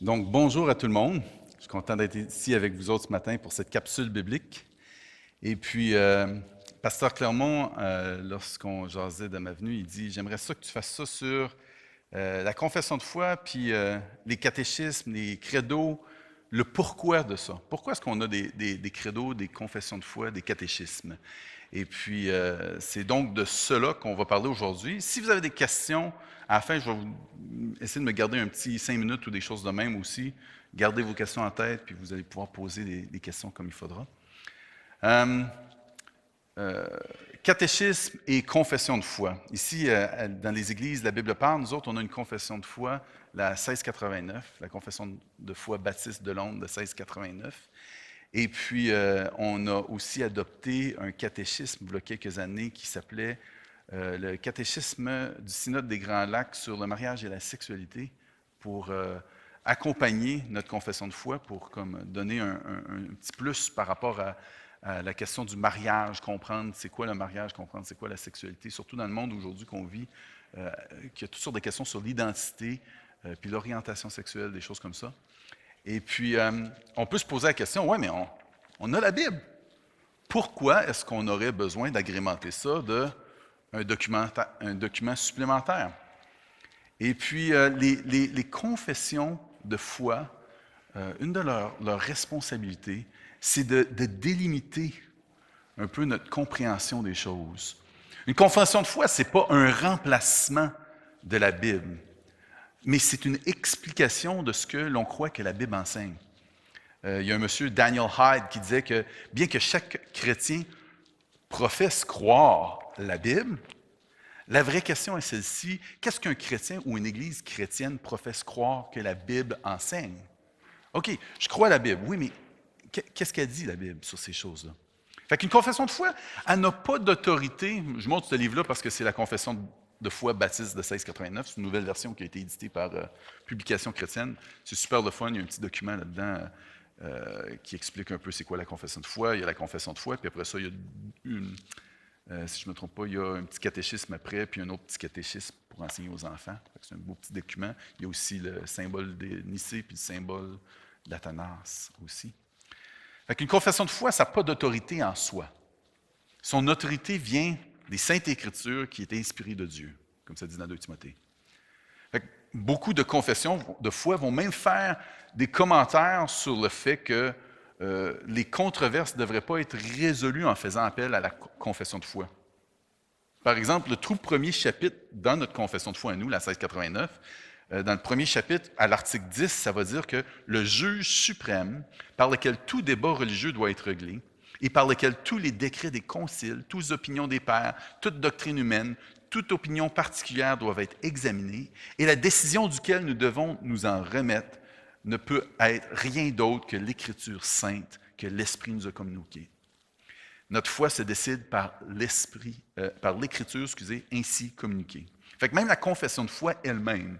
Donc, bonjour à tout le monde. Je suis content d'être ici avec vous autres ce matin pour cette capsule biblique. Et puis, Pasteur Clermont, lorsqu'on jasait de ma venue, il dit « J'aimerais ça que tu fasses ça sur la confession de foi, puis les catéchismes, les credos, le pourquoi de ça. Pourquoi est-ce qu'on a des credos, des confessions de foi, des catéchismes? » Et puis, c'est donc de cela qu'on va parler aujourd'hui. Si vous avez des questions, à la fin, je vais essayer de me garder un petit 5 minutes ou des choses de même aussi. Gardez vos questions en tête, puis vous allez pouvoir poser des questions comme il faudra. Catéchisme et confession de foi. Ici, dans les églises, la Bible parle. Nous autres, on a une confession de foi, la 1689, la confession de foi baptiste de Londres de 1689. Et puis, on a aussi adopté un catéchisme il y a quelques années qui s'appelait le catéchisme du Synode des Grands Lacs sur le mariage et la sexualité pour accompagner notre confession de foi, pour comme donner un petit plus par rapport à la question du mariage, comprendre c'est quoi le mariage, comprendre c'est quoi la sexualité, surtout dans le monde aujourd'hui qu'on vit, qu'il y a toutes sortes de questions sur l'identité, puis l'orientation sexuelle, des choses comme ça. Et puis, on peut se poser la question, ouais, mais on a la Bible. Pourquoi est-ce qu'on aurait besoin d'agrémenter ça d'un document supplémentaire? Et puis, les confessions de foi, une de leurs responsabilités, c'est de délimiter un peu notre compréhension des choses. Une confession de foi, ce n'est pas un remplacement de la Bible, mais c'est une explication de ce que l'on croit que la Bible enseigne. Il y a un monsieur, Daniel Hyde, qui disait que bien que chaque chrétien professe croire la Bible, la vraie question est celle-ci, qu'est-ce qu'un chrétien ou une église chrétienne professe croire que la Bible enseigne? OK, je crois à la Bible, oui, mais qu'est-ce qu'elle dit, la Bible, sur ces choses-là? Fait qu'une confession de foi, elle n'a pas d'autorité. Je montre ce livre-là parce que c'est la confession de foi baptiste de 1689. C'est une nouvelle version qui a été éditée par Publication chrétienne. C'est super le fun. Il y a un petit document là-dedans qui explique un peu c'est quoi la confession de foi. Il y a la confession de foi, puis après ça, il y a si je ne me trompe pas, il y a un petit catéchisme après, puis un autre petit catéchisme pour enseigner aux enfants. C'est un beau petit document. Il y a aussi le symbole de Nicée, puis le symbole d'Athanas aussi. Fait qu'une confession de foi, ça n'a pas d'autorité en soi. Son autorité vient des Saintes Écritures qui est inspirée de Dieu, comme ça dit dans 2 Timothée. Fait que beaucoup de confessions de foi vont même faire des commentaires sur le fait que les controverses ne devraient pas être résolues en faisant appel à la confession de foi. Par exemple, le tout premier chapitre dans notre confession de foi à nous, la 1689, dans le premier chapitre, à l'article 10, ça va dire que le juge suprême, par lequel tout débat religieux doit être réglé, et par lequel tous les décrets des conciles, toutes les opinions des pairs, toute doctrine humaine, toute opinion particulière doivent être examinées, et la décision duquel nous devons nous en remettre ne peut être rien d'autre que l'Écriture sainte que l'Esprit nous a communiquée. Notre foi se décide par l'Esprit, par l'Écriture, ainsi communiquée. Fait que même la confession de foi elle-même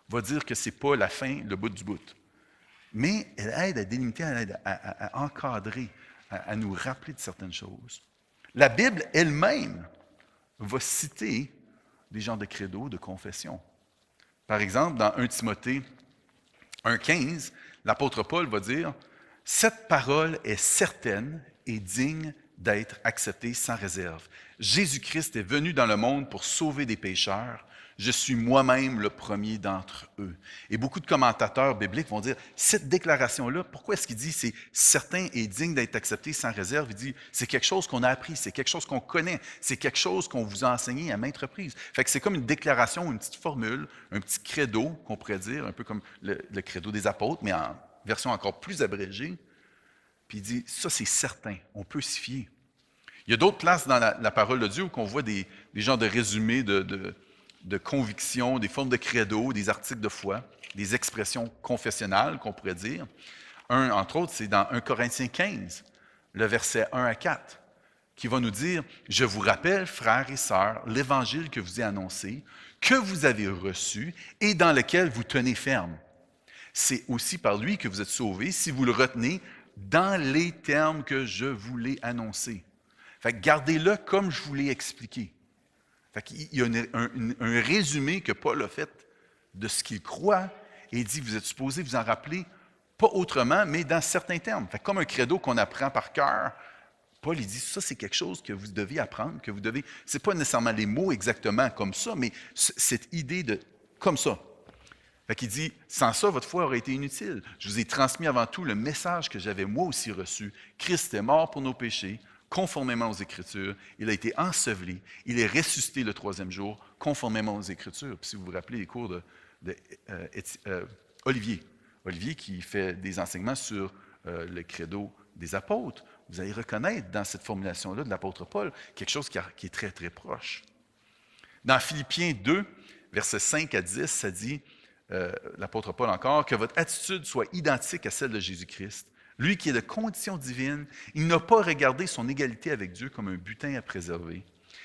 va dire que ce n'est pas la fin, le bout du bout. Mais elle aide à délimiter, elle aide à encadrer, à nous rappeler de certaines choses. La Bible elle-même va citer des genres de credos, de confession. Par exemple, dans 1 Timothée 1,15, l'apôtre Paul va dire « Cette parole est certaine et digne d'être acceptée sans réserve. Jésus-Christ est venu dans le monde pour sauver des pécheurs. Je suis moi-même le premier d'entre eux. » Et beaucoup de commentateurs bibliques vont dire, cette déclaration-là, pourquoi est-ce qu'il dit c'est certain et digne d'être accepté sans réserve? Il dit, c'est quelque chose qu'on a appris, c'est quelque chose qu'on connaît, c'est quelque chose qu'on vous a enseigné à maintes reprises. Fait que c'est comme une déclaration, une petite formule, un petit credo, qu'on pourrait dire, un peu comme le credo des apôtres, mais en version encore plus abrégée. Puis il dit, ça c'est certain, on peut s'y fier. Il y a d'autres places dans la parole de Dieu où on voit des genres de résumés de convictions, des formes de credo, des articles de foi, des expressions confessionnelles qu'on pourrait dire. Entre autres, c'est dans 1 Corinthiens 15, le verset 1 à 4, qui va nous dire « Je vous rappelle, frères et sœurs, l'évangile que vous ai annoncé, que vous avez reçu et dans lequel vous tenez ferme. C'est aussi par lui que vous êtes sauvés, si vous le retenez dans les termes que je vous l'ai annoncés. » Fait que gardez-le comme je vous l'ai expliqué. Fait qu'il y a un résumé que Paul a fait de ce qu'il croit Et il dit, vous êtes supposés vous en rappeler, pas autrement, mais dans certains termes. Fait comme un credo qu'on apprend par cœur, Paul, il dit, ça, c'est quelque chose que vous devez apprendre, que vous devez... Ce n'est pas nécessairement les mots exactement comme ça, mais cette idée de comme ça. Fait qu'il dit, sans ça, votre foi aurait été inutile. Je vous ai transmis avant tout le message que j'avais moi aussi reçu. Christ est mort pour nos péchés, conformément aux Écritures. Il a été enseveli. Il est ressuscité le troisième jour, conformément aux Écritures. Puis si vous vous rappelez les cours Olivier. Olivier qui fait des enseignements sur le credo des apôtres. Vous allez reconnaître dans cette formulation-là de l'apôtre Paul quelque chose qui est très, très proche. Dans Philippiens 2, versets 5 à 10, ça dit, l'apôtre Paul encore, que votre attitude soit identique à celle de Jésus-Christ. Lui qui est de condition divine, il n'a pas regardé son égalité avec Dieu comme un butin à préserver,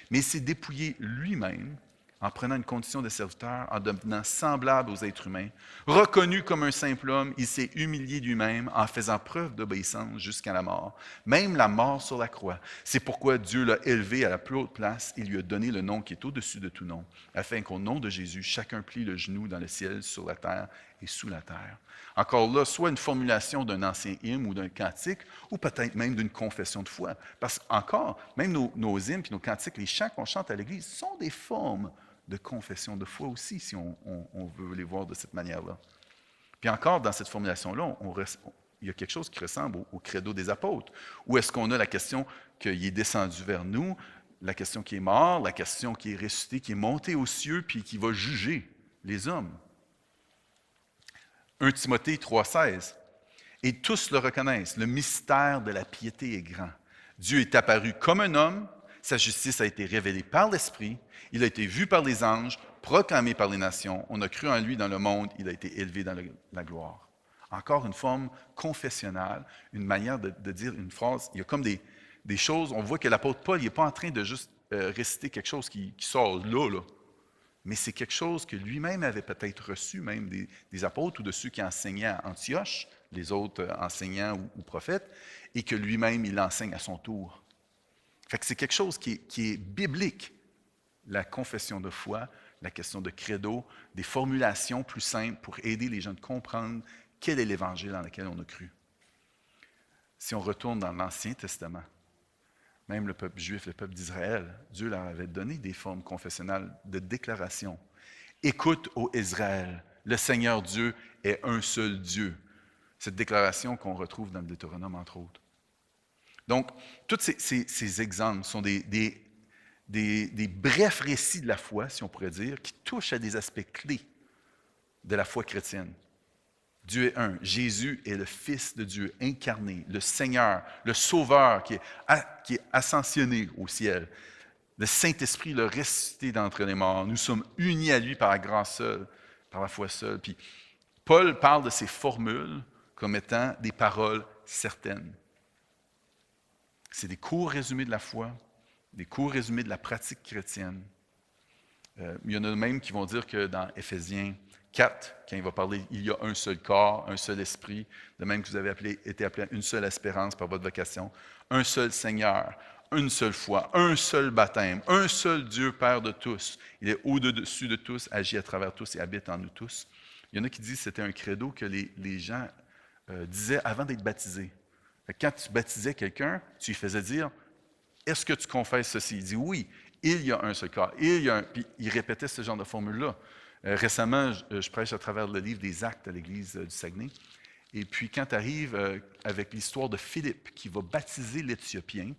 mais il s'est dépouillé lui-même en prenant une condition de serviteur, en devenant semblable aux êtres humains. Reconnu comme un simple homme, il s'est humilié lui-même en faisant preuve d'obéissance jusqu'à la mort, même la mort sur la croix. C'est pourquoi Dieu l'a élevé à la plus haute place et lui a donné le nom qui est au-dessus de tout nom, afin qu'au nom de Jésus, chacun plie le genou dans le ciel, sur la terre et sous la terre. Encore là, soit une formulation d'un ancien hymne ou d'un cantique, ou peut-être même d'une confession de foi. Parce qu'encore, même nos hymnes et nos cantiques, les chants qu'on chante à l'Église, sont des formes de confession de foi aussi, si on veut les voir de cette manière-là. Puis encore, dans cette formulation-là, il y a quelque chose qui ressemble au credo des apôtres. Où est-ce qu'on a la question qu'il est descendu vers nous, la question qui est mort, la question qui est ressuscité, qui est monté aux cieux, puis qui va juger les hommes. 1 Timothée 3,16. Et tous le reconnaissent, le mystère de la piété est grand. Dieu est apparu comme un homme, sa justice a été révélée par l'Esprit, il a été vu par les anges, proclamé par les nations, on a cru en lui dans le monde, il a été élevé dans la gloire. Encore une forme confessionnelle, une manière de dire une phrase. Il y a comme des choses, on voit que l'apôtre Paul, il n'est pas en train de juste réciter quelque chose qui sort là. Mais c'est quelque chose que lui-même avait peut-être reçu, même des apôtres ou de ceux qui enseignaient à Antioche, les autres enseignants ou prophètes, et que lui-même, il enseigne à son tour. Fait que c'est quelque chose qui est biblique. La confession de foi, la question de credo, des formulations plus simples pour aider les gens à comprendre quel est l'Évangile dans lequel on a cru. Si on retourne dans l'Ancien Testament, même le peuple juif, le peuple d'Israël, Dieu leur avait donné des formes confessionnelles de déclaration. Écoute, ô Israël, le Seigneur Dieu est un seul Dieu. Cette déclaration qu'on retrouve dans le Deutéronome, entre autres. Donc, tous ces exemples sont des brefs récits de la foi, si on pourrait dire, qui touchent à des aspects clés de la foi chrétienne. Dieu est un. Jésus est le Fils de Dieu incarné, le Seigneur, le Sauveur qui est ascensionné au ciel. Le Saint-Esprit l'a ressuscité d'entre les morts. Nous sommes unis à lui par la grâce seule, par la foi seule. Puis Paul parle de ces formules comme étant des paroles certaines. C'est des courts résumés de la foi, des courts résumés de la pratique chrétienne. Il y en a même qui vont dire que dans Éphésiens 4, quand il va parler, il y a un seul corps, un seul esprit, de même que vous avez été appelés à une seule espérance par votre vocation, un seul Seigneur, une seule foi, un seul baptême, un seul Dieu Père de tous. Il est au-dessus de tous, agit à travers tous et habite en nous tous. Il y en a qui disent que c'était un credo que les gens disaient avant d'être baptisés. Quand tu baptisais quelqu'un, tu lui faisais dire « Est-ce que tu confesses ceci? » Il dit « Oui, il y a un seul corps. » Puis il répétait ce genre de formule-là. Récemment, je prêche à travers le livre des Actes à l'Église du Saguenay. Et puis quand tu arrives avec l'histoire de Philippe qui va baptiser l'Éthiopien,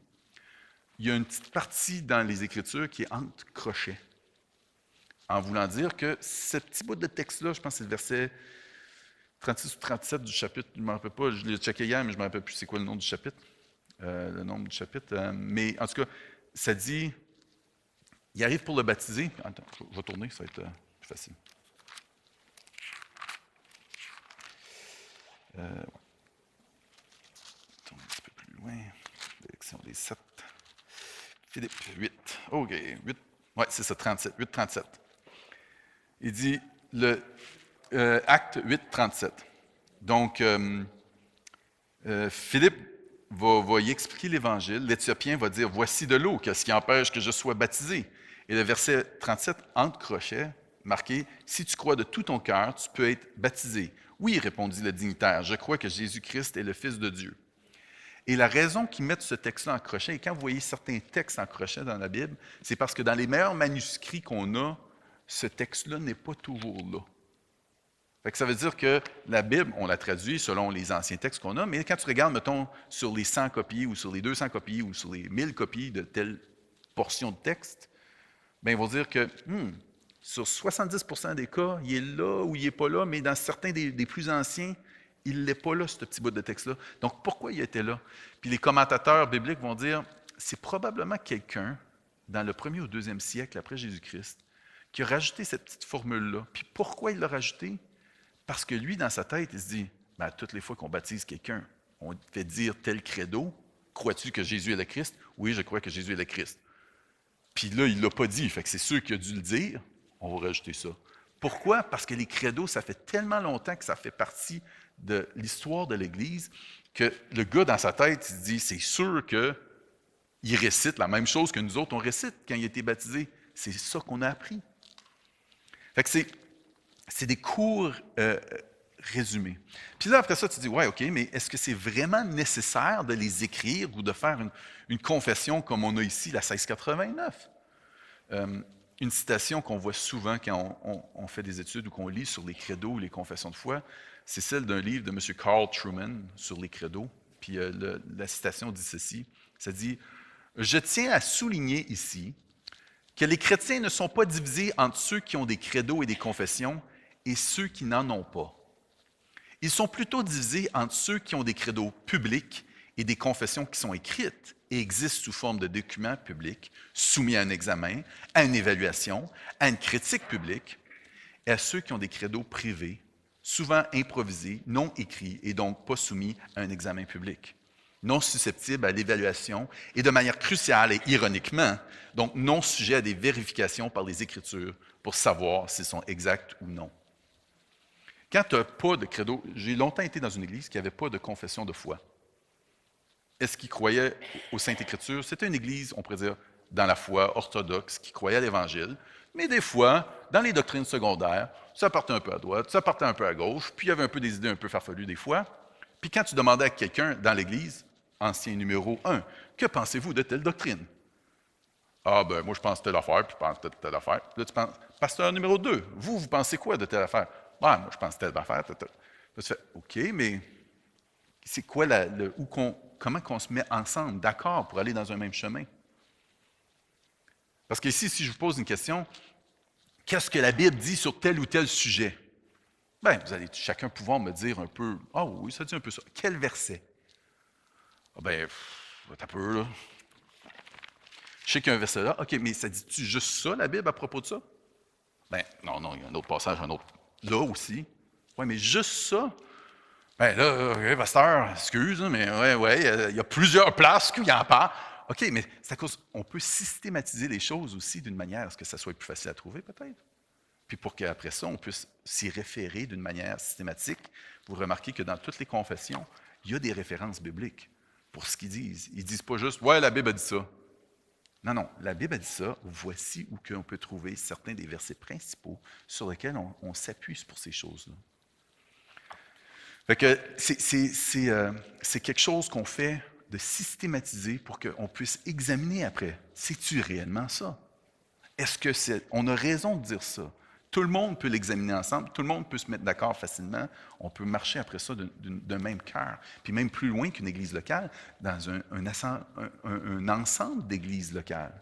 il y a une petite partie dans les Écritures qui est entre crochets. En voulant dire que ce petit bout de texte-là, je pense que c'est le verset 36 ou 37 du chapitre, je ne me rappelle pas, je l'ai checké hier, mais je ne me rappelle plus c'est quoi le nom du chapitre, le nombre du chapitre. Mais en tout cas, ça dit, il arrive pour le baptiser. Attends, je vais tourner, ça va être plus facile. Un petit peu plus loin. Direction des 7. Philippe 8. OK, 8. Oui, c'est ça, 37. 8, 37. Il dit, Acte 8, 37. Donc, Philippe va y expliquer l'Évangile. L'Éthiopien va dire, voici de l'eau, qu'est-ce qui empêche que je sois baptisé? Et le verset 37, entre crochets, marqué « Si tu crois de tout ton cœur, tu peux être baptisé. » « Oui, répondit le dignitaire, je crois que Jésus-Christ est le Fils de Dieu. » Et la raison qu'ils mettent ce texte-là en crochet, et quand vous voyez certains textes en crochet dans la Bible, c'est parce que dans les meilleurs manuscrits qu'on a, ce texte-là n'est pas toujours là. Fait que ça veut dire que la Bible, on la traduit selon les anciens textes qu'on a, mais quand tu regardes, mettons, sur les 100 copies ou sur les 200 copies ou sur les 1000 copies de telle portion de texte, bien, ils vont dire que sur 70% des cas, il est là ou il n'est pas là, mais dans certains des plus anciens, il n'est pas là, ce petit bout de texte-là. Donc, pourquoi il était là? Puis les commentateurs bibliques vont dire, c'est probablement quelqu'un, dans le 1er ou 2e siècle après Jésus-Christ, qui a rajouté cette petite formule-là. Puis pourquoi il l'a rajouté? Parce que lui, dans sa tête, il se dit, ben, toutes les fois qu'on baptise quelqu'un, on fait dire tel credo, crois-tu que Jésus est le Christ? Oui, je crois que Jésus est le Christ. Puis là, il ne l'a pas dit, fait que c'est sûr qu'il a dû le dire, on va rajouter ça. Pourquoi? Parce que les credos, ça fait tellement longtemps que ça fait partie de l'histoire de l'Église que le gars, dans sa tête, il se dit, c'est sûr qu'il récite la même chose que nous autres, on récite quand il a été baptisé. C'est ça qu'on a appris. Fait que c'est des cours résumés. Puis là, après ça, tu dis, ouais, OK, mais est-ce que c'est vraiment nécessaire de les écrire ou de faire une confession comme on a ici, la 1689? Une citation qu'on voit souvent quand on fait des études ou qu'on lit sur les credos ou les confessions de foi, c'est celle d'un livre de M. Carl Trueman sur les credos. Puis la citation dit ceci, ça dit « Je tiens à souligner ici que les chrétiens ne sont pas divisés entre ceux qui ont des credos et des confessions et ceux qui n'en ont pas. Ils sont plutôt divisés entre ceux qui ont des credos publics et des confessions qui sont écrites et existent sous forme de documents publics, soumis à un examen, à une évaluation, à une critique publique, et à ceux qui ont des credos privés, souvent improvisés, non écrits et donc pas soumis à un examen public, non susceptibles à l'évaluation et de manière cruciale et ironiquement, donc non sujets à des vérifications par les Écritures pour savoir s'ils sont exacts ou non. » Quand tu n'as pas de credo, j'ai longtemps été dans une église qui n'avait pas de confession de foi. Est-ce qu'ils croyaient aux Saintes Écritures? C'était une église, on pourrait dire, dans la foi orthodoxe, qui croyait à l'Évangile. Mais des fois, dans les doctrines secondaires, ça partait un peu à droite, ça partait un peu à gauche, puis il y avait un peu des idées un peu farfelues des fois. Puis quand tu demandais à quelqu'un dans l'église, ancien numéro 1, que pensez-vous de telle doctrine? Ah, ben moi je pense telle affaire, puis je pense telle affaire. Puis là, tu penses, pasteur numéro 2, vous pensez quoi de telle affaire? Ah, moi je pense telle affaire, telle. Là, tu fais, OK, mais c'est quoi comment qu'on se met ensemble, d'accord, pour aller dans un même chemin? Parce qu'ici, si je vous pose une question, qu'est-ce que la Bible dit sur tel ou tel sujet? Bien, vous allez chacun pouvoir me dire un peu, ah oui, ça dit un peu ça. Quel verset? Ah bien, t'as peu, là. Je sais qu'il y a un verset là. OK, mais ça dit-tu juste ça, la Bible, à propos de ça? Bien, non, il y a un autre passage, un autre là aussi. Oui, mais juste ça? Bien là, OK, pasteur, excuse, mais il y a plusieurs places qu'il en parle. OK, mais c'est à cause, on peut systématiser les choses aussi d'une manière à ce que ça soit plus facile à trouver, peut-être. Puis pour qu'après ça, on puisse s'y référer d'une manière systématique. Vous remarquez que dans toutes les confessions, il y a des références bibliques pour ce qu'ils disent. Ils ne disent pas juste « Ouais, la Bible a dit ça ». Non, la Bible a dit ça. Voici où on peut trouver certains des versets principaux sur lesquels on s'appuie pour ces choses-là. Fait que c'est quelque chose qu'on fait de systématiser pour qu'on puisse examiner après. C'est-tu réellement ça? Est-ce que on a raison de dire ça? Tout le monde peut l'examiner ensemble, tout le monde peut se mettre d'accord facilement. On peut marcher après ça d'un même cœur. Puis même plus loin qu'une église locale, dans un ensemble d'églises locales.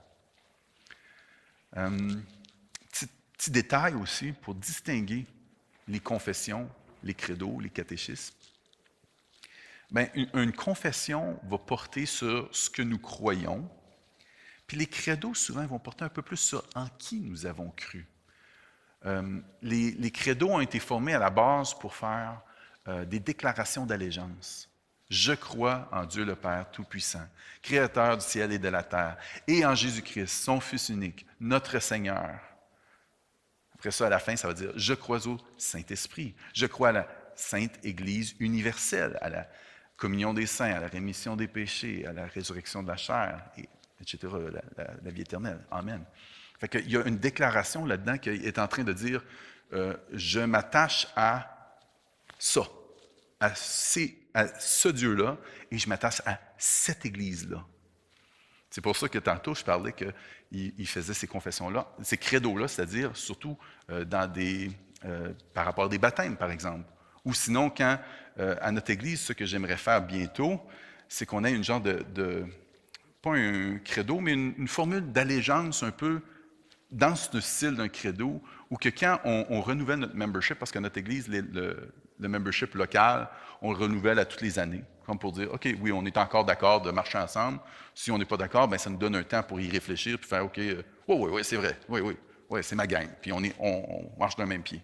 Petit détail aussi pour distinguer les confessions, les credos, les catéchismes. Bien, une confession va porter sur ce que nous croyons, puis les credos, souvent, vont porter un peu plus sur en qui nous avons cru. Les credos ont été formés à la base pour faire des déclarations d'allégeance. Je crois en Dieu le Père Tout-Puissant, Créateur du ciel et de la terre, et en Jésus-Christ, son Fils unique, notre Seigneur. Après ça, à la fin, ça va dire « Je crois au Saint-Esprit, je crois à la Sainte Église universelle, à la communion des saints, à la rémission des péchés, à la résurrection de la chair. » Et etc., la vie éternelle. Amen. Fait qu'il y a une déclaration là-dedans qui est en train de dire je m'attache à ça, à ce Dieu-là, et je m'attache à cette Église-là. C'est pour ça que tantôt, je parlais qu'il faisait ces confessions-là, ces credos-là, c'est-à-dire surtout par rapport à des baptêmes, par exemple. Ou sinon, quand, à notre Église, ce que j'aimerais faire bientôt, c'est qu'on ait une genre pas un credo, mais une formule d'allégeance un peu dans ce style d'un credo, où que quand on renouvelle notre membership, parce que notre Église, le membership local, on le renouvelle à toutes les années, comme pour dire, OK, oui, on est encore d'accord de marcher ensemble. Si on n'est pas d'accord, bien, ça nous donne un temps pour y réfléchir, puis faire, OK, oui, c'est vrai, oui, c'est ma gang, puis on marche d'un même pied.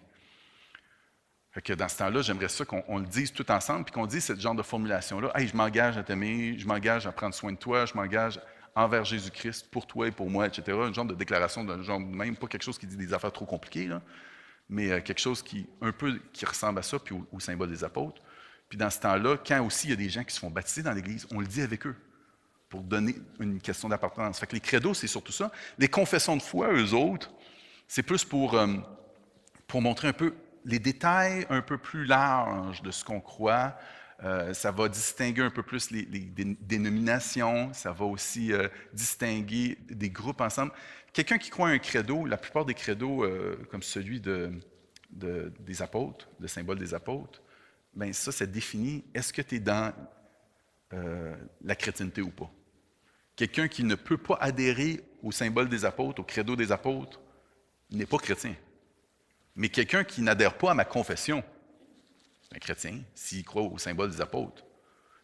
Fait que dans ce temps-là, j'aimerais ça qu'on le dise tout ensemble, puis qu'on dise ce genre de formulation-là. Hey, je m'engage à t'aimer, je m'engage à prendre soin de toi, je m'engage envers Jésus-Christ, pour toi et pour moi, etc. Une genre de déclaration d'un genre de même, pas quelque chose qui dit des affaires trop compliquées, là, mais quelque chose qui ressemble à ça, puis au symbole des apôtres. Puis dans ce temps-là, quand aussi il y a des gens qui se font baptiser dans l'Église, on le dit avec eux, pour donner une question d'appartenance. Fait que les credos, c'est surtout ça. Les confessions de foi, eux autres, c'est plus pour montrer un peu les détails un peu plus larges de ce qu'on croit. Ça va distinguer un peu plus les dénominations, ça va aussi distinguer des groupes ensemble. Quelqu'un qui croit à un credo, la plupart des credos, comme celui des apôtres, le symbole des apôtres, bien ça définit, est-ce que tu es dans la chrétienté ou pas? Quelqu'un qui ne peut pas adhérer au symbole des apôtres, au credo des apôtres, n'est pas chrétien. Mais quelqu'un qui n'adhère pas à ma confession, c'est un chrétien, s'il croit au symbole des apôtres.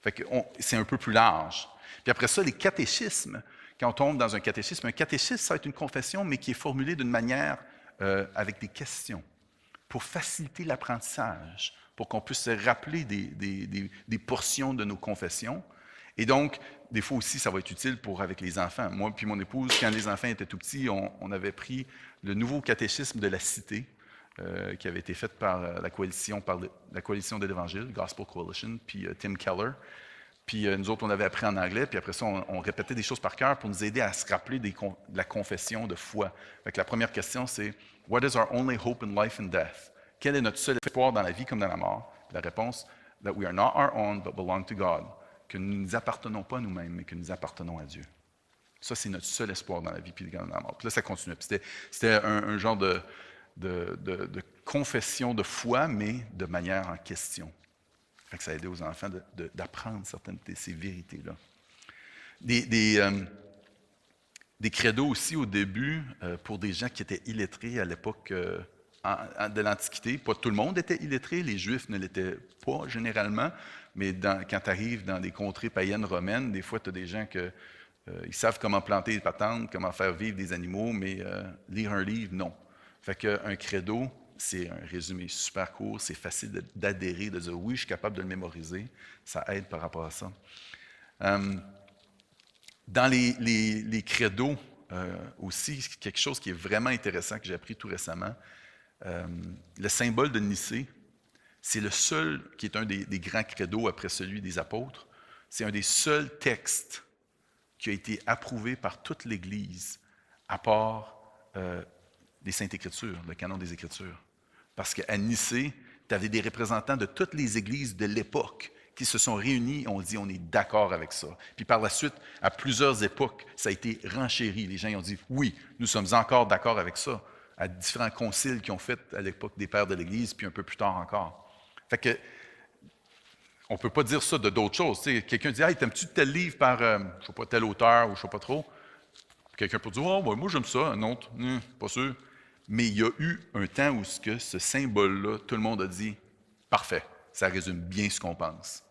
Fait que c'est un peu plus large. Puis après ça, les catéchismes, quand on tombe dans un catéchisme, ça va être une confession, mais qui est formulée d'une manière avec des questions, pour faciliter l'apprentissage, pour qu'on puisse se rappeler des portions de nos confessions. Et donc, des fois aussi, ça va être utile avec les enfants. Moi puis mon épouse, quand les enfants étaient tout petits, on avait pris le nouveau catéchisme de la cité, qui avait été faite par la coalition de l'Évangile, Gospel Coalition, puis Tim Keller. Puis nous autres, on avait appris en anglais, puis après ça, on répétait des choses par cœur pour nous aider à se rappeler de la confession de foi. Fait que la première question, c'est « What is our only hope in life and death? » Quel est notre seul espoir dans la vie comme dans la mort? La réponse, « That we are not our own, but belong to God. » Que nous ne nous appartenons pas à nous-mêmes, mais que nous appartenons à Dieu. Ça, c'est notre seul espoir dans la vie puis dans la mort. Puis là, ça continue. Puis c'était un genre de confession de foi, mais de manière en question. Fait que ça a aidé aux enfants d'apprendre certaines de ces vérités-là. Des credos aussi au début, pour des gens qui étaient illettrés à l'époque de l'Antiquité. Pas tout le monde était illettré, les Juifs ne l'étaient pas généralement, mais quand tu arrives dans des contrées païennes romaines, des fois tu as des gens qui ils savent comment planter des patentes, comment faire vivre des animaux, mais lire un livre, non. Fait qu'un credo, c'est un résumé super court, c'est facile d'adhérer, de dire oui, je suis capable de le mémoriser. Ça aide par rapport à ça. Dans les credos aussi, quelque chose qui est vraiment intéressant que j'ai appris tout récemment, le symbole de Nicée, c'est le seul qui est un des grands credos après celui des apôtres. C'est un des seuls textes qui a été approuvé par toute l'Église, à part les Saintes Écritures, le canon des Écritures. Parce qu'à Nicée, tu avais des représentants de toutes les églises de l'époque qui se sont réunis et ont dit on est d'accord avec ça. Puis par la suite, à plusieurs époques, ça a été renchéri. Les gens ont dit oui, nous sommes encore d'accord avec ça, à différents conciles qui ont fait à l'époque des pères de l'Église, puis un peu plus tard encore. Fait que, on ne peut pas dire ça de d'autres choses. T'sais, quelqu'un dit hey, t'aimes-tu tel livre par, je ne sais pas, tel auteur ou je ne sais pas trop. Quelqu'un peut dire oh, moi j'aime ça, un autre, pas sûr. Mais il y a eu un temps où ce symbole-là, tout le monde a dit parfait, ça résume bien ce qu'on pense.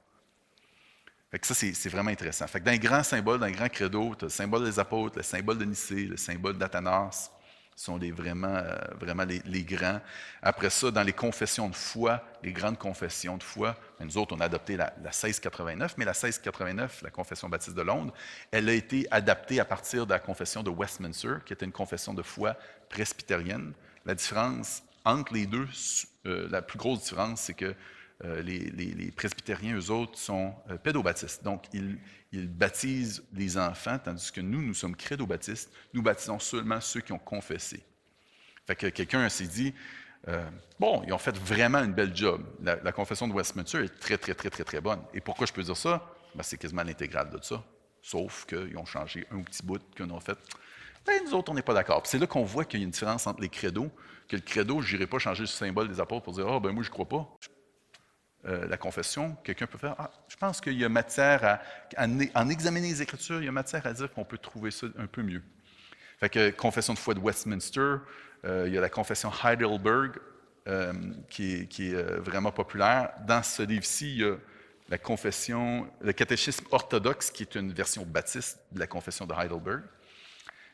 Fait que ça, c'est vraiment intéressant. Fait que dans les grands symboles, dans les grands credos, tu as le symbole des apôtres, le symbole de Nicée, le symbole d'Athanas, sont vraiment les grands. Après ça, dans les confessions de foi, les grandes confessions de foi, nous autres, on a adopté la 1689, mais la 1689, la confession baptiste de Londres, elle a été adaptée à partir de la confession de Westminster, qui était une confession de foi presbytérienne. La différence entre les deux, la plus grosse différence, c'est que Les presbytériens, eux autres, sont pédobaptistes. Donc, ils baptisent les enfants, tandis que nous sommes crédobaptistes. Nous baptisons seulement ceux qui ont confessé. Fait que quelqu'un s'est dit, bon, ils ont fait vraiment une belle job. La confession de Westminster est très, très, très, très, très bonne. Et pourquoi je peux dire ça? Ben, c'est quasiment l'intégrale de ça. Sauf qu'ils ont changé un petit bout qu'on a fait. Ben, nous autres, on n'est pas d'accord. Puis c'est là qu'on voit qu'il y a une différence entre les credos, que le credo, je n'irai pas changer le symbole des apôtres pour dire, ah, ben moi, je ne crois pas. La confession, quelqu'un peut faire, ah, je pense qu'il y a matière en examiner les Écritures, il y a matière à dire qu'on peut trouver ça un peu mieux. Fait que confession de foi de Westminster, il y a la confession Heidelberg, qui est vraiment populaire. Dans ce livre-ci, il y a la confession, le catéchisme orthodoxe, qui est une version baptiste de la confession de Heidelberg.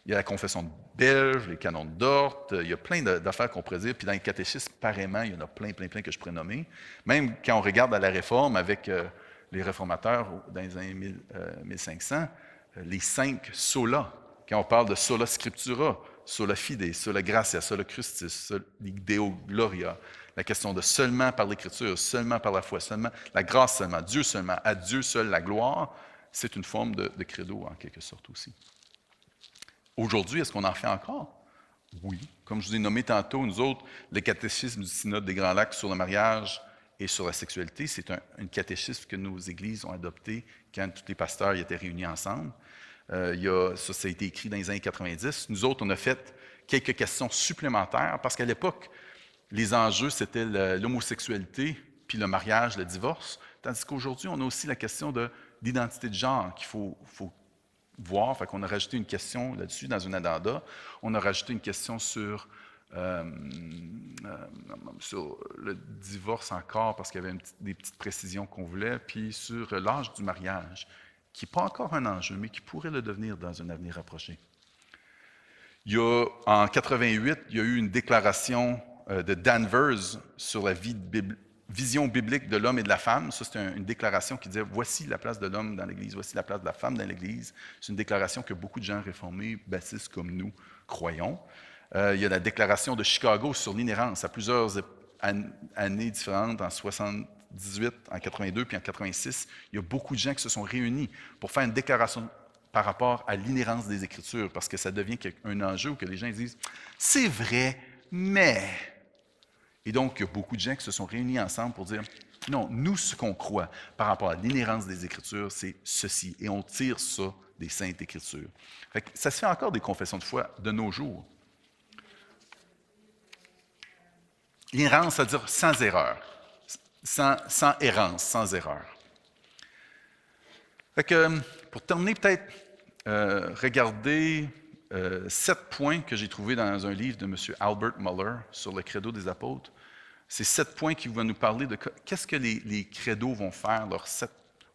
Il y a la confession belge, les canons d'Ort, il y a plein d'affaires qu'on pourrait dire. Puis dans les catéchismes, pareillement, il y en a plein que je pourrais nommer. Même quand on regarde à la Réforme avec les réformateurs dans les années 1500, les 5 solas, quand on parle de sola scriptura, sola fide, sola gratia, sola Christus, sola deo gloria, la question de seulement par l'Écriture, seulement par la foi, seulement la grâce seulement, Dieu seulement, à Dieu seul la gloire, c'est une forme de credo en quelque sorte aussi. Aujourd'hui, est-ce qu'on en fait encore? Oui. Comme je vous ai nommé tantôt, nous autres, le catéchisme du Synode des Grands Lacs sur le mariage et sur la sexualité, c'est un catéchisme que nos églises ont adopté quand tous les pasteurs y étaient réunis ensemble. Ça a été écrit dans les années 90. Nous autres, on a fait quelques questions supplémentaires parce qu'à l'époque, les enjeux, c'était l'homosexualité, puis le mariage, le divorce. Tandis qu'aujourd'hui, on a aussi la question de l'identité de genre qu'il faut voir. Fait qu'on a rajouté une question là-dessus dans un addenda. On a rajouté une question sur le divorce encore, parce qu'il y avait des petites précisions qu'on voulait, puis sur l'âge du mariage, qui n'est pas encore un enjeu, mais qui pourrait le devenir dans un avenir rapproché. En 88, il y a eu une déclaration de Danvers sur la vision biblique de l'homme et de la femme. Ça, c'est une déclaration qui disait « Voici la place de l'homme dans l'Église, voici la place de la femme dans l'Église ». C'est une déclaration que beaucoup de gens réformés, baptistes comme nous, croyons. Il y a la déclaration de Chicago sur l'inhérence à plusieurs années différentes, en 78, en 82 puis en 86. Il y a beaucoup de gens qui se sont réunis pour faire une déclaration par rapport à l'inhérence des Écritures, parce que ça devient un enjeu où que les gens disent « C'est vrai, mais… » Et donc, il y a beaucoup de gens qui se sont réunis ensemble pour dire « Non, nous, ce qu'on croit par rapport à l'inhérence des Écritures, c'est ceci. » Et on tire ça des Saintes Écritures. Fait que ça se fait encore des confessions de foi de nos jours. L'inhérence, c'est-à-dire sans erreur, sans errance, sans erreur. Fait que, pour terminer, peut-être, regardez 7 points que j'ai trouvés dans un livre de M. Albert Muller sur le credo des apôtres. C'est 7 points qui vont nous parler de qu'est-ce que les credos vont faire,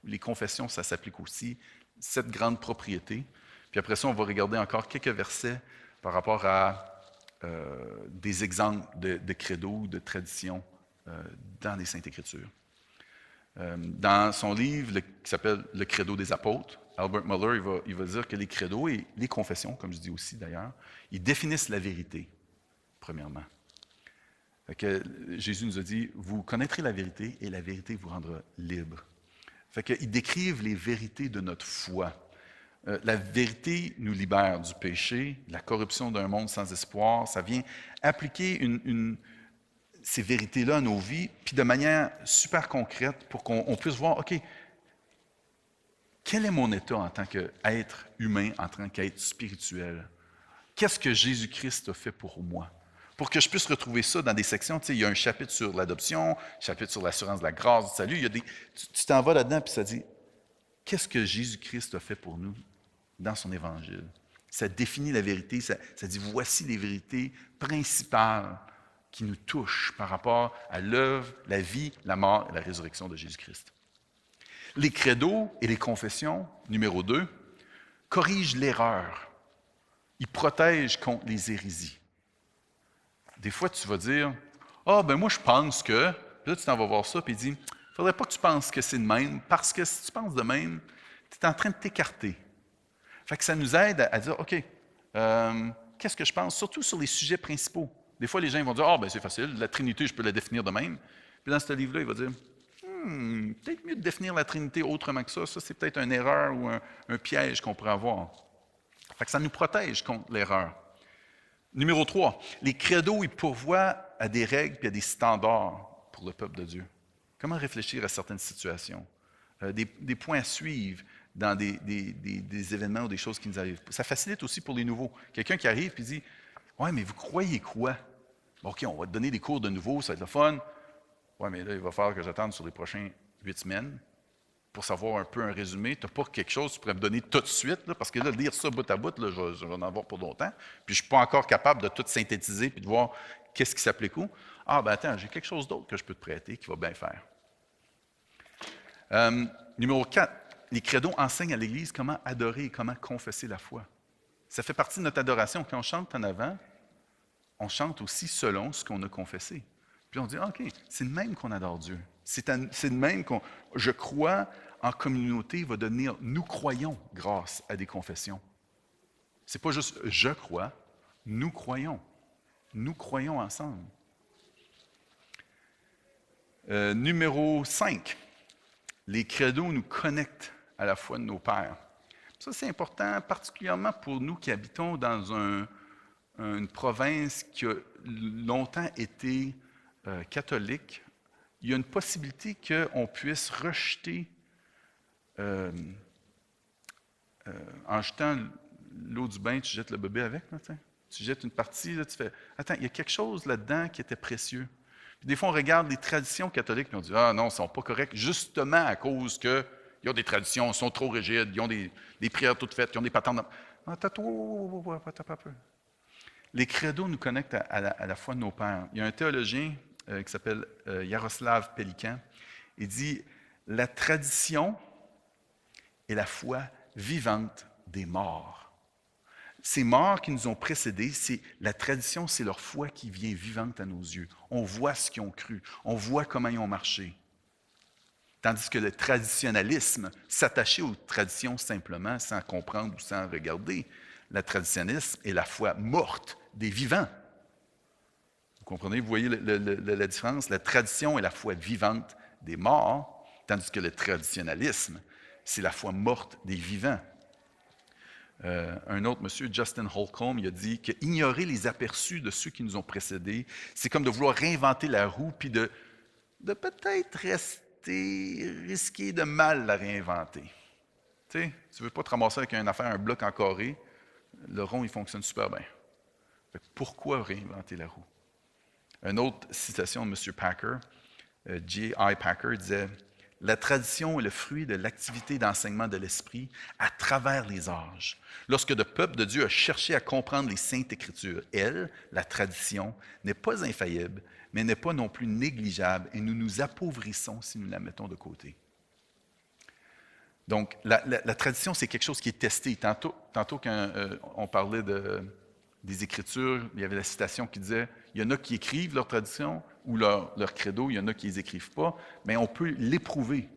les confessions, ça s'applique aussi, 7 grandes propriétés. Puis après ça, on va regarder encore quelques versets par rapport à des exemples de credos, de traditions dans les Saintes Écritures. Dans son livre qui s'appelle « Le credo des apôtres », Albert Muller il va dire que les credos et les confessions, comme je dis aussi d'ailleurs, ils définissent la vérité, premièrement. Fait que Jésus nous a dit « Vous connaîtrez la vérité et la vérité vous rendra libre ». Fait qu'ils décrivent les vérités de notre foi. La vérité nous libère du péché, de la corruption d'un monde sans espoir. Ça vient appliquer ces vérités-là à nos vies, puis de manière super concrète pour qu'on puisse voir, OK, quel est mon état en tant qu'être humain, en tant qu'être spirituel? Qu'est-ce que Jésus-Christ a fait pour moi? Pour que je puisse retrouver ça dans des sections, tu sais, il y a un chapitre sur l'adoption, un chapitre sur l'assurance de la grâce, du salut. Tu t'en vas là-dedans, puis ça dit, qu'est-ce que Jésus-Christ a fait pour nous dans son Évangile? Ça définit la vérité, ça dit, voici les vérités principales qui nous touchent par rapport à l'œuvre, la vie, la mort et la résurrection de Jésus-Christ. Les credos et les confessions, numéro 2, corrigent l'erreur. Ils protègent contre les hérésies. Des fois, tu vas dire, « Ah, ben moi, je pense que… » Puis là, tu t'en vas voir ça, puis il dit, « Il ne faudrait pas que tu penses que c'est de même, parce que si tu penses de même, tu es en train de t'écarter. » Fait que ça nous aide à dire, « OK, qu'est-ce que je pense? » Surtout sur les sujets principaux. Des fois, les gens vont dire, « Ah, ben c'est facile, la Trinité, je peux la définir de même. » Puis dans ce livre-là, il va dire, peut-être mieux de définir la Trinité autrement que ça. Ça, c'est peut-être une erreur ou un piège qu'on pourrait avoir. Fait que ça nous protège contre l'erreur. Numéro 3, les credos, ils pourvoient à des règles et à des standards pour le peuple de Dieu. Comment réfléchir à certaines situations? Des points à suivre dans des événements ou des choses qui nous arrivent. Ça facilite aussi pour les nouveaux. Quelqu'un qui arrive et dit « Ouais, mais vous croyez quoi? Bon, OK, on va te donner des cours de nouveau, ça va être le fun. Ouais, mais là, il va falloir que j'attende sur les prochaines 8 semaines pour savoir un peu un résumé. Tu n'as pas quelque chose que tu pourrais me donner tout de suite, là, parce que là, lire ça bout à bout, là, je vais en avoir pour longtemps. Puis je ne suis pas encore capable de tout synthétiser puis de voir qu'est-ce qui s'applique où. Ah, ben attends, j'ai quelque chose d'autre que je peux te prêter qui va bien faire. Numéro 4, les credos enseignent à l'Église comment adorer et comment confesser la foi. Ça fait partie de notre adoration. Quand on chante en avant, on chante aussi selon ce qu'on a confessé. Puis on dit, OK, c'est de même qu'on adore Dieu. C'est de même qu'on, je crois en communauté, va devenir, nous croyons grâce à des confessions. C'est pas juste je crois, nous croyons. Nous croyons ensemble. Numéro 5, les credos nous connectent à la foi de nos pères. Ça, c'est important, particulièrement pour nous qui habitons dans une province qui a longtemps été catholique. Il y a une possibilité qu'on puisse rejeter, en jetant l'eau du bain, tu jettes le bébé avec, là, tu jettes une partie, là, tu fais « Attends, il y a quelque chose là-dedans qui était précieux. » Puis des fois, on regarde les traditions catholiques et on dit « Ah non, ils ne sont pas corrects, justement à cause qu'ils ont des traditions, ils sont trop rigides, ils ont des prières toutes faites, ils ont des patentes. » Les credos nous connectent à la foi de nos pères. Il y a un théologien qui s'appelle Jaroslav Pelikan. Il dit « La tradition est la foi vivante des morts. » Ces morts qui nous ont précédés, la tradition, c'est leur foi qui vient vivante à nos yeux. On voit ce qu'ils ont cru, on voit comment ils ont marché. Tandis que le traditionnalisme, s'attacher aux traditions simplement sans comprendre ou sans regarder, le traditionnalisme est la foi morte des vivants. Vous comprenez? Vous voyez la différence? La tradition est la foi vivante des morts, tandis que le traditionnalisme, c'est la foi morte des vivants. Un autre monsieur, Justin Holcomb, il a dit qu'ignorer les aperçus de ceux qui nous ont précédés, c'est comme de vouloir réinventer la roue puis de peut-être risquer de mal la réinventer. Tu sais, tu ne veux pas te ramasser avec une affaire, un bloc en carré, le rond, il fonctionne super bien. Pourquoi réinventer la roue? Une autre citation de M. Packer, J.I. Packer, disait « La tradition est le fruit de l'activité d'enseignement de l'Esprit à travers les âges. Lorsque le peuple de Dieu a cherché à comprendre les Saintes Écritures, elle, la tradition, n'est pas infaillible, mais n'est pas non plus négligeable, et nous nous appauvrissons si nous la mettons de côté. » Donc, la tradition, c'est quelque chose qui est testé. Tantôt quand on parlait des Écritures, il y avait la citation qui disait « Il y en a qui écrivent leur tradition ou leur credo, il y en a qui ne les écrivent pas, mais on peut l'éprouver. »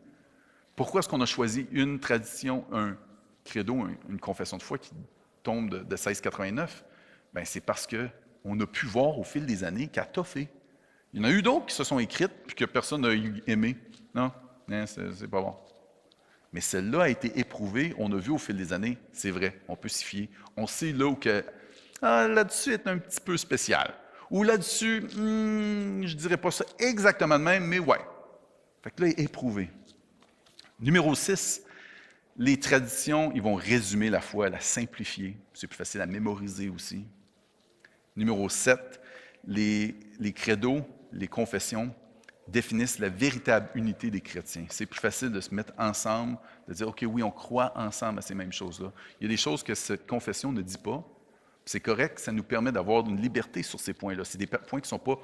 Pourquoi est-ce qu'on a choisi une tradition, un credo, une confession de foi qui tombe de 1689? Bien, c'est parce qu'on a pu voir au fil des années qu'elle a toffé. Il y en a eu d'autres qui se sont écrites et que personne n'a aimé. Non, c'est pas bon. Mais celle-là a été éprouvée, on a vu au fil des années, c'est vrai, on peut s'y fier. On sait là où là-dessus est un petit peu spécial. Ou là-dessus, je ne dirais pas ça exactement de même, mais ouais. Fait que là, éprouvé. Numéro 6, les traditions, ils vont résumer la foi, la simplifier. C'est plus facile à mémoriser aussi. Numéro 7, les credos, les confessions, définissent la véritable unité des chrétiens. C'est plus facile de se mettre ensemble, de dire, OK, oui, on croit ensemble à ces mêmes choses-là. Il y a des choses que cette confession ne dit pas. C'est correct, ça nous permet d'avoir une liberté sur ces points-là. C'est des points qui ne sont pas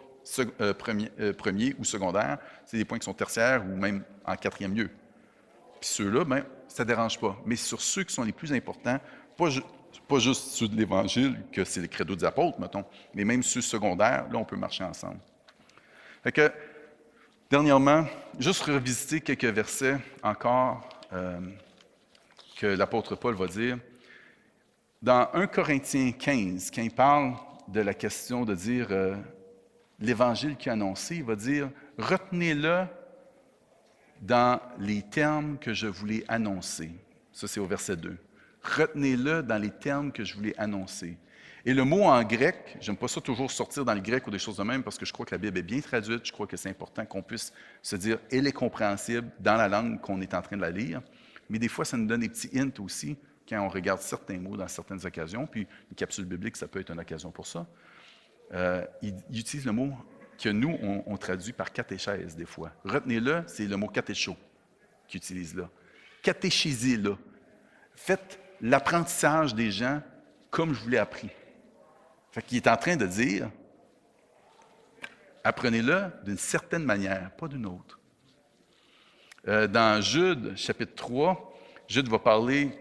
premiers ou secondaires, c'est des points qui sont tertiaires ou même en quatrième lieu. Puis ceux-là, bien, ça ne dérange pas. Mais sur ceux qui sont les plus importants, pas juste ceux de l'Évangile, que c'est les credos des apôtres, mettons, mais même ceux secondaires, là, on peut marcher ensemble. Fait que, dernièrement, juste revisiter quelques versets encore que l'apôtre Paul va dire. Dans 1 Corinthiens 15, quand il parle de la question de dire l'Évangile qui est annoncé, il va dire « Retenez-le dans les termes que je voulais annoncer. Ça, c'est au verset 2. Retenez-le dans les termes que je voulais annoncer. Et le mot en grec, j'aime pas ça toujours sortir dans le grec ou des choses de même parce que je crois que la Bible est bien traduite. Je crois que c'est important qu'on puisse se dire « elle est compréhensible » dans la langue qu'on est en train de la lire. Mais des fois, ça nous donne des petits hints aussi quand on regarde certains mots dans certaines occasions. Puis une capsule biblique, ça peut être une occasion pour ça. Il utilise le mot que nous, on traduit par catéchèse des fois. Retenez-le, c'est le mot catécho qu'il utilise là. Catéchisez-le. Faites l'apprentissage des gens comme je vous l'ai appris. Fait qu'il est en train de dire, apprenez-le d'une certaine manière, pas d'une autre. Dans Jude, chapitre 3, Jude va parler,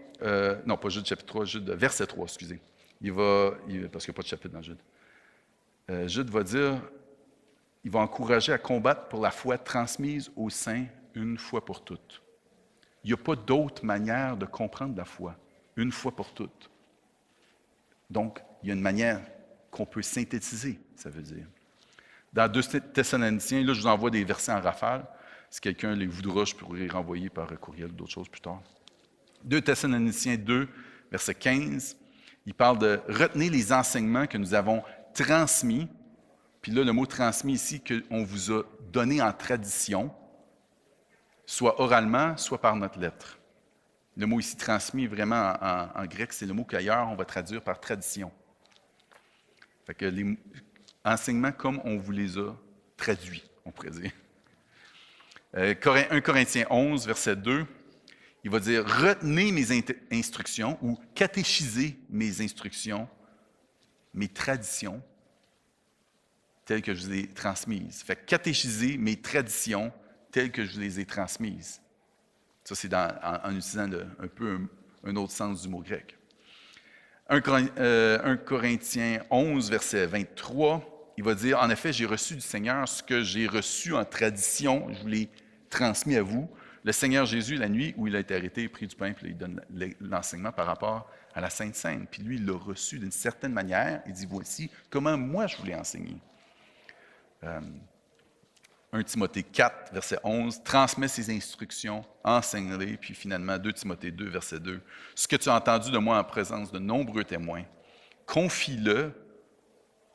non pas Jude, chapitre 3, Jude, verset 3, excusez. Parce qu'il n'y a pas de chapitre dans Jude. Jude va dire, il va encourager à combattre pour la foi transmise aux saints une fois pour toutes. Il n'y a pas d'autre manière de comprendre la foi, une fois pour toutes. Donc, il y a une manière qu'on peut synthétiser, ça veut dire. Dans 2 Thessaloniciens, là, je vous envoie des versets en rafale. Si quelqu'un les voudra, je pourrai les renvoyer par courriel ou d'autres choses plus tard. 2 Thessaloniciens 2, verset 15, il parle de « retenez les enseignements que nous avons transmis ». Puis là, le mot « transmis » ici, qu'on vous a donné en tradition, soit oralement, soit par notre lettre. Le mot ici « transmis », vraiment en grec, c'est le mot qu'ailleurs, on va traduire par « tradition ». Fait que les enseignements comme on vous les a traduits, on pourrait dire. 1 Corinthiens 11, verset 2, il va dire « retenez mes instructions » ou « catéchisez mes instructions, mes traditions, telles que je vous ai transmises. » Fait que catéchiser mes traditions telles que je vous les ai transmises. Ça, c'est en utilisant un peu un autre sens du mot grec. 1 Corinthiens 11, verset 23, il va dire, « En effet, j'ai reçu du Seigneur ce que j'ai reçu en tradition, je vous l'ai transmis à vous. Le Seigneur Jésus, la nuit où il a été arrêté, il prit du pain, puis il donne l'enseignement par rapport à la Sainte Seine. Puis lui, il l'a reçu d'une certaine manière. Il dit, voici comment moi je vous l'ai enseigné. 1 Timothée 4, verset 11, « Transmets ses instructions, enseigne-les. » Puis finalement, 2 Timothée 2, verset 2, « Ce que tu as entendu de moi en présence de nombreux témoins, confie-le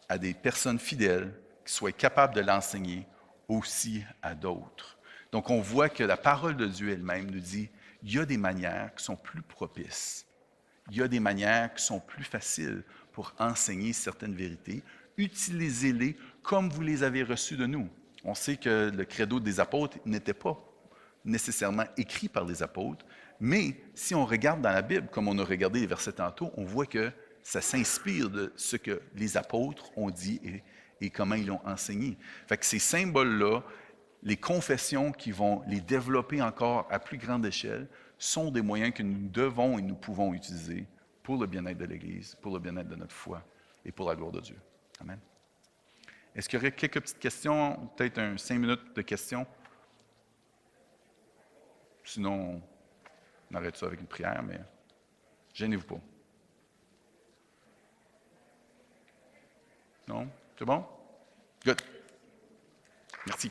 à des personnes fidèles qui soient capables de l'enseigner aussi à d'autres. » Donc, on voit que la parole de Dieu elle-même nous dit, il y a des manières qui sont plus propices. Il y a des manières qui sont plus faciles pour enseigner certaines vérités. Utilisez-les comme vous les avez reçues de nous. On sait que le credo des apôtres n'était pas nécessairement écrit par les apôtres, mais si on regarde dans la Bible, comme on a regardé les versets tantôt, on voit que ça s'inspire de ce que les apôtres ont dit et comment ils l'ont enseigné. Fait que ces symboles-là, les confessions qui vont les développer encore à plus grande échelle, sont des moyens que nous devons et nous pouvons utiliser pour le bien-être de l'Église, pour le bien-être de notre foi et pour la gloire de Dieu. Amen. Est-ce qu'il y aurait quelques petites questions, peut-être 5 minutes de questions? Sinon, on arrête ça avec une prière, mais gênez-vous pas. Non? C'est bon? Good. Merci.